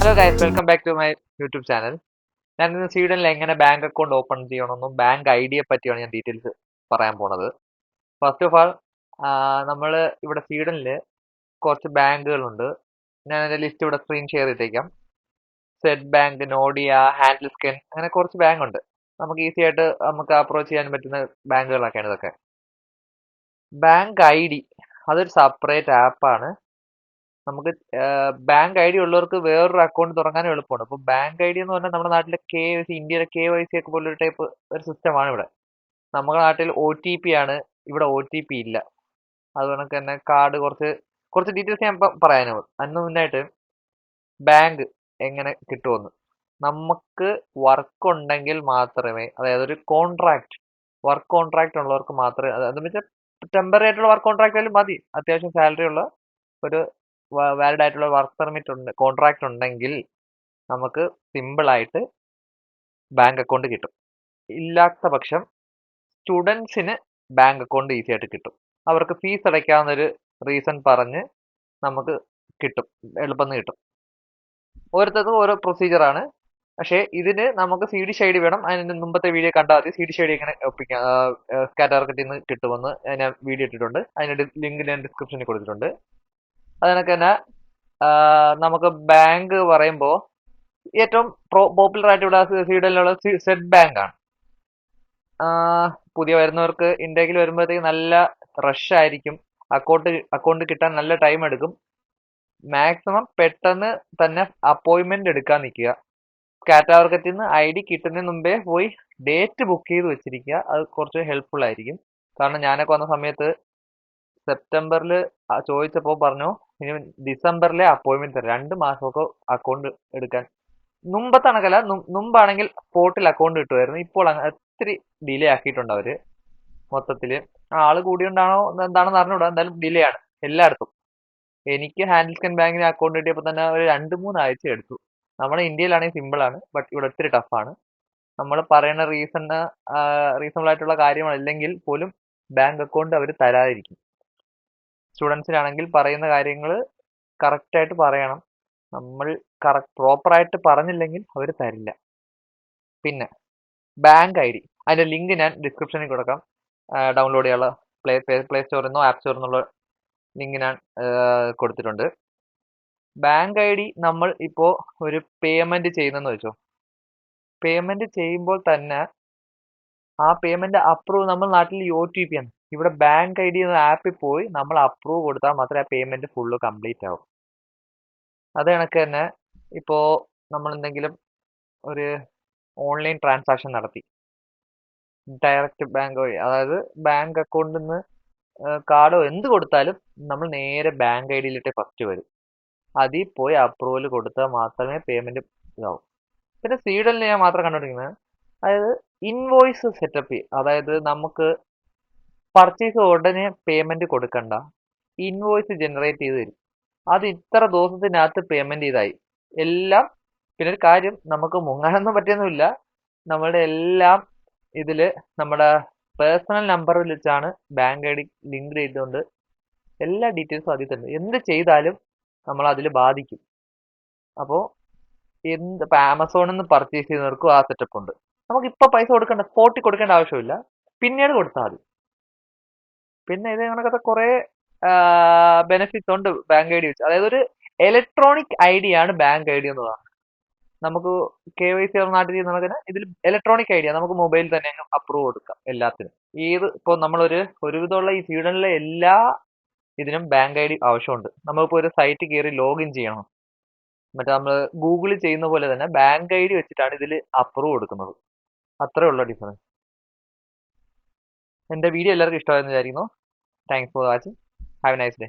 Hello guys, welcome back to my YouTube channel. ഞാൻ ഇന്ന് സ്വീഡനിൽ എങ്ങനെ ബാങ്ക് അക്കൗണ്ട് ഓപ്പൺ ചെയ്യണമെന്നും ബാങ്ക് ഐ ഡിയെ പറ്റിയാണ് ഞാൻ ഡീറ്റെയിൽസ് പറയാൻ പോണത്. ഫസ്റ്റ് ഓഫ് ആൾ, നമ്മൾ ഇവിടെ സ്വീഡനിൽ കുറച്ച് ബാങ്കുകളുണ്ട്. ഞാൻ അതിന്റെ ലിസ്റ്റ് ഇവിടെ സ്ക്രീൻ ഷെയർ ചെയ്തേക്കാം. സെറ്റ് ബാങ്ക്, നോഡിയ, ഹാൻഡിൽ സ്കെൻ, അങ്ങനെ കുറച്ച് ബാങ്ക് ഉണ്ട്. നമുക്ക് ഈസി ആയിട്ട് നമുക്ക് അപ്രോച്ച് ചെയ്യാൻ പറ്റുന്ന ബാങ്കുകളൊക്കെയാണ് ഇതൊക്കെ. ബാങ്ക് ഐ ഡി അതൊരു സെപ്പറേറ്റ് ആപ്പാണ്. നമുക്ക് ബാങ്ക് ഐ ഡി ഉള്ളവർക്ക് വേറൊരു അക്കൗണ്ട് തുടങ്ങാനും എളുപ്പമാണ്. അപ്പോൾ ബാങ്ക് ഐ ഡി എന്ന് പറഞ്ഞാൽ നമ്മുടെ നാട്ടിലെ ഇന്ത്യയിലെ KYC ഒക്കെ പോലൊരു ടൈപ്പ് ഒരു സിസ്റ്റമാണ് ഇവിടെ. നമ്മുടെ നാട്ടിൽ OTP ആണ്, ഇവിടെ OTP ഇല്ല. അതുകൊണ്ട് തന്നെ കാർഡ് കുറച്ച് കുറച്ച് ഡീറ്റെയിൽസ് ഞാൻ പറയാനും അതിന് മുന്നായിട്ട് ബാങ്ക് എങ്ങനെ കിട്ടുമെന്ന്. നമുക്ക് വർക്ക് ഉണ്ടെങ്കിൽ മാത്രമേ, അതായത് ഒരു വർക്ക് കോൺട്രാക്ട് ഉള്ളവർക്ക് മാത്രമേ, അതെന്ന് വെച്ചാൽ ടെമ്പററി ആയിട്ടുള്ള വർക്ക് കോൺട്രാക്ട് ആയാലും മതി, അത്യാവശ്യം സാലറി ഉള്ള ഒരു വാലിഡ് ആയിട്ടുള്ള വർക്ക് പെർമിറ്റ് ഉണ്ട്, കോൺട്രാക്ട് ഉണ്ടെങ്കിൽ നമുക്ക് സിമ്പിൾ ആയിട്ട് ബാങ്ക് അക്കൗണ്ട് കിട്ടും. ഇല്ലാത്ത പക്ഷം സ്റ്റുഡൻസിന് ബാങ്ക് അക്കൗണ്ട് ഈസി ആയിട്ട് കിട്ടും. അവർക്ക് ഫീസ് അടയ്ക്കാവുന്നൊരു റീസൺ പറഞ്ഞ് നമുക്ക് കിട്ടും, എളുപ്പം കിട്ടും. ഓരോരുത്തർക്കും ഓരോ പ്രൊസീജിയറാണ്. പക്ഷേ ഇതിന് നമുക്ക് സ്വീഡിഷ് ഐ ഡി വേണം. അതിന് മുമ്പത്തെ വീഡിയോ കണ്ടാൽ മതി. സ്വീഡിഷ് ഐ ഡി എങ്ങനെ ഒപ്പിക്കാം, സ്കാറ്റർമാർക്കറ്റിൽ നിന്ന് കിട്ടുമെന്ന് ഞാൻ വീഡിയോ ഇട്ടിട്ടുണ്ട്. അതിന്റെ ലിങ്ക് ഞാൻ ഡിസ്ക്രിപ്ഷനിൽ കൊടുത്തിട്ടുണ്ട്. അതിനൊക്കെ തന്നെ നമുക്ക് ബാങ്ക് പറയുമ്പോൾ ഏറ്റവും പോപ്പുലർ ആയിട്ട് ഇവിടെ സ്വീഡനിലുള്ള സെറ്റ് ബാങ്ക് ആണ്. പുതിയ വരുന്നവർക്ക് ഇന്ത്യയിൽ വരുമ്പോഴത്തേക്ക് നല്ല റഷ് ആയിരിക്കും. അക്കൗണ്ട് കിട്ടാൻ നല്ല ടൈം എടുക്കും. മാക്സിമം പെട്ടെന്ന് തന്നെ അപ്പോയിന്റ്മെന്റ് എടുക്കാൻ നിൽക്കുക. സ്കാറ്റർമാർക്കറ്റിൽ നിന്ന് ഐ ഡി കിട്ടുന്നതിന് മുമ്പേ പോയി ഡേറ്റ് ബുക്ക് ചെയ്ത് വെച്ചിരിക്കുക. അത് കുറച്ച് ഹെൽപ്ഫുൾ ആയിരിക്കും. കാരണം ഞാനൊക്കെ വന്ന സമയത്ത് സെപ്റ്റംബറിൽ ചോദിച്ചപ്പോൾ പറഞ്ഞു ഇനി ഡിസംബറിലെ അപ്പോയിന്റ്മെന്റ് തരാം, 2 മാസമൊക്കെ അക്കൗണ്ട് എടുക്കാൻ. മുമ്പത്തെ കണക്കല്ല, മുമ്പാണെങ്കിൽ സ്പോട്ടിൽ അക്കൗണ്ട് കിട്ടുമായിരുന്നു. ഇപ്പോൾ ഒത്തിരി ഡിലേ ആക്കിയിട്ടുണ്ട് അവര്. മൊത്തത്തില് ആള് കൂടിയോണ്ടാണോ എന്താണെന്ന് അറിഞ്ഞൂടാ, എന്തായാലും ഡിലേ ആണ് എല്ലായിടത്തും. എനിക്ക് ഹാൻഡിൽ സ്കെൻ ബാങ്കിന് അക്കൗണ്ട് കിട്ടിയപ്പോൾ തന്നെ ഒരു 2-3 ആഴ്ച എടുത്തു. നമ്മുടെ ഇന്ത്യയിലാണെങ്കിൽ സിമ്പിൾ ആണ്, ബട്ട് ഇവിടെ ഒത്തിരി ടഫാണ്. നമ്മൾ പറയുന്ന റീസണബിൾ ആയിട്ടുള്ള കാര്യങ്ങളല്ലെങ്കിൽ പോലും ബാങ്ക് അക്കൗണ്ട് അവർ തരാതിരിക്കും. സ്റ്റുഡൻസിനാണെങ്കിൽ പറയുന്ന കാര്യങ്ങൾ കറക്റ്റായിട്ട് പറയണം. നമ്മൾ പ്രോപ്പറായിട്ട് പറഞ്ഞില്ലെങ്കിൽ അവർ തരില്ല. പിന്നെ ബാങ്ക് ഐ ഡി, അതിന്റെ ലിങ്ക് ഞാൻ ഡിസ്ക്രിപ്ഷനിൽ കൊടുക്കാം. ഡൗൺലോഡ് ചെയ്യാനുള്ള പ്ലേ സ്റ്റോറിൽ നിന്നോ ആപ്പ് സ്റ്റോറിൽ നിന്നുള്ള ലിങ്ക് ഞാൻ കൊടുത്തിട്ടുണ്ട്. ബാങ്ക് ഐ ഡി നമ്മൾ ഇപ്പോൾ ഒരു പേയ്മെന്റ് ചെയ്യുന്നെന്ന് വെച്ചോ. പേയ്മെന്റ് ചെയ്യുമ്പോൾ തന്നെ ആ പേയ്മെന്റ് അപ്രൂവ്, നമ്മൾ നാട്ടിൽ OTP ആണ്, ഇവിടെ ബാങ്ക് ഐ ഡി എന്ന ആപ്പിൽ പോയി നമ്മൾ അപ്രൂവ് കൊടുത്താൽ മാത്രമേ ആ പേയ്മെന്റ് ഫുള്ള് കംപ്ലീറ്റ് ആവും. അത് കണക്ക് തന്നെ ഇപ്പോൾ നമ്മൾ എന്തെങ്കിലും ഒരു ഓൺലൈൻ ട്രാൻസാക്ഷൻ നടത്തി ഡയറക്റ്റ് ബാങ്ക് വഴി, അതായത് ബാങ്ക് അക്കൗണ്ടിൽ നിന്ന് കാർഡോ എന്ത് കൊടുത്താലും നമ്മൾ നേരെ ബാങ്ക് ഐ ഡിയിലിട്ട് ഫസ്റ്റ് വരും. അതിൽ പോയി അപ്രൂവൽ കൊടുത്താൽ മാത്രമേ പേയ്മെന്റ് ഇതാവും. പിന്നെ സ്വീഡനിൽ ഞാൻ മാത്രം കണ്ടുപിടിക്കുന്നത്, അതായത് ഇൻവോയ്സ് സെറ്റപ്പ് ചെയ്യും. അതായത് നമുക്ക് പർച്ചേസ് ഉടനെ പേയ്മെന്റ് കൊടുക്കണ്ട, ഇൻവോയ്സ് ജനറേറ്റ് ചെയ്ത് തരും. അത് ഇത്ര ദിവസത്തിനകത്ത് പേയ്മെന്റ് ചെയ്തായി എല്ലാം. പിന്നെ ഒരു കാര്യം, നമുക്ക് മുങ്ങാനൊന്നും പറ്റിയൊന്നുമില്ല. നമ്മളുടെ എല്ലാം ഇതില് നമ്മുടെ പേഴ്സണൽ നമ്പറിൽ വെച്ചാണ് ബാങ്ക് ഐ ഡി ലിങ്ക് ചെയ്തുകൊണ്ട് എല്ലാ ഡീറ്റെയിൽസും അതിൽ തന്നെ. എന്ത് ചെയ്താലും നമ്മൾ അതിൽ ബാധിക്കും. അപ്പോൾ ഇപ്പൊ ആമസോണിൽ നിന്ന് പർച്ചേസ് ചെയ്യുന്നവർക്കും ആ സെറ്റപ്പ് ഉണ്ട്. നമുക്ക് ഇപ്പൊ പൈസ കൊടുക്കേണ്ട, സ്പോട്ടിൽ കൊടുക്കേണ്ട ആവശ്യമില്ല, പിന്നീട് കൊടുത്താൽ മതി. പിന്നെ ഇത് കണക്കത്തെ കുറെ ബെനിഫിറ്റ്സ് ഉണ്ട് ബാങ്ക് ഐ ഡി വെച്ച്. അതായത് ഒരു ഇലക്ട്രോണിക് ഐ ഡി ആണ് ബാങ്ക് ഐ ഡി എന്ന് പറയുന്നത്. നമുക്ക് KYC നാട്ടിൽ ചെയ്യുന്ന ഇതിൽ ഇലക്ട്രോണിക് ഐ ഡി നമുക്ക് മൊബൈലിൽ തന്നെ അപ്രൂവ് കൊടുക്കാം എല്ലാത്തിനും. ഇപ്പോൾ നമ്മളൊരു ഒരുവിധമുള്ള ഈ സ്വീഡനിലെ എല്ലാ ഇതിനും ബാങ്ക് ഐ ഡി ആവശ്യമുണ്ട്. നമ്മളിപ്പോൾ ഒരു സൈറ്റ് കയറി ലോഗിൻ ചെയ്യണം, മറ്റേ നമ്മൾ ഗൂഗിളിൽ ചെയ്യുന്ന പോലെ തന്നെ ബാങ്ക് ഐ ഡി വെച്ചിട്ടാണ് ഇതിൽ അപ്രൂവ് കൊടുക്കുന്നത്. അത്രേ ഉള്ള ഡിഫറൻസ്. എൻ്റെ വീഡിയോ എല്ലാവർക്കും ഇഷ്ടമായെന്ന് വിചാരിക്കുന്നു. Thanks for watching. Have A nice day.